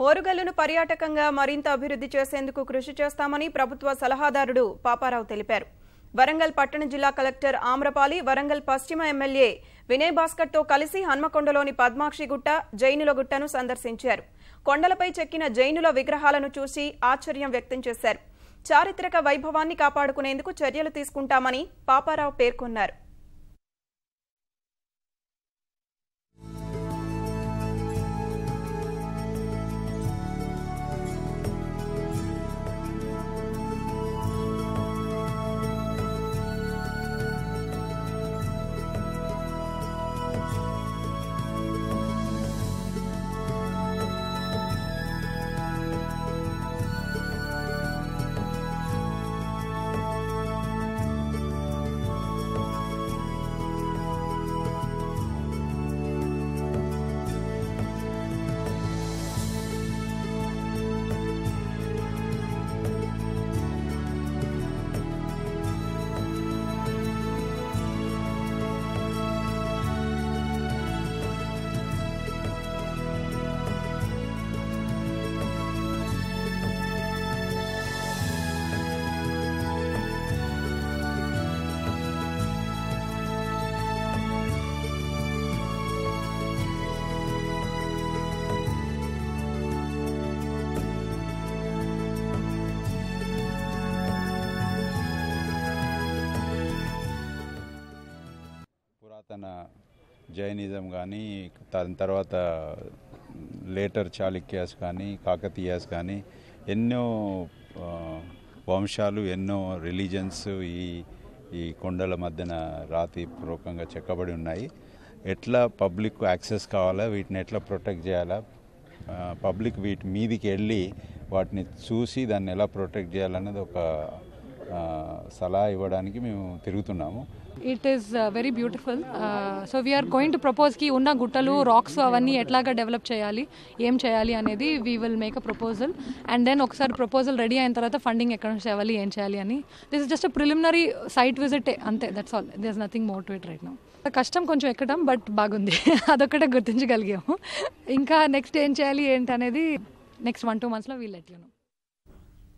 ఓరుగల్లును పర్యాటకంగా మరింత అభివృద్ధి చేసేందుకు కృషి చేస్తామని ప్రభుత్వ సలహాదారుడు పాపారావు తెలిపారు. వరంగల్ పట్టణ జిల్లా కలెక్టర్ ఆమ్రపాలి, వరంగల్ పశ్చిమ ఎమ్మెల్యే వినయ్ భాస్కర్తో కలిసి హన్మకొండలోని పద్మాక్షిగుట్ట, జైనులగుట్టను సందర్శించారు. కొండలపై చెక్కిన జైనుల విగ్రహాలను చూసి ఆశ్చర్యం వ్యక్తం చేశారు. చారిత్రక వైభవాన్ని కాపాడుకునేందుకు చర్యలు తీసుకుంటామని పాపారావు పేర్కొన్నారు. పురాతన జైనిజం కానీ, దాని తర్వాత లేటర్ చాళుక్యాస్ కానీ, కాకతీయాస్ కానీ ఎన్నో వంశాలు, ఎన్నో రిలీజన్స్ ఈ కొండల మధ్యన రాతిపూర్వకంగా చెక్కబడి ఉన్నాయి. ఎట్లా పబ్లిక్ యాక్సెస్ కావాలా, వీటిని ఎట్లా ప్రొటెక్ట్ చేయాలా, పబ్లిక్ వీటి మీదికి వెళ్ళి వాటిని చూసి దాన్ని ఎలా ప్రొటెక్ట్ చేయాలన్నది ఒక సలహా ఇవ్వడానికి మేము తిరుగుతున్నాము. It is very beautiful. So we are going to propose ki unna guttalu rocks avanni etlaga develop cheyali, em cheyali anedi we will make a proposal, and then okkasari proposal ready ayin tarvata funding ekkada nunchi cheyali, em cheyali ani. This is just a preliminary site visit ante, that's all. There's nothing more to it right now. కష్టం కొంచెం ఎక్కడం, but బాగుంది. అదొక్కటే గుర్తించగలిగాము. ఇంకా next ఏం చేయాలి ఏంటి అనేది నెక్స్ట్ 1-2 months లో వీల్ లెట్ యు నో.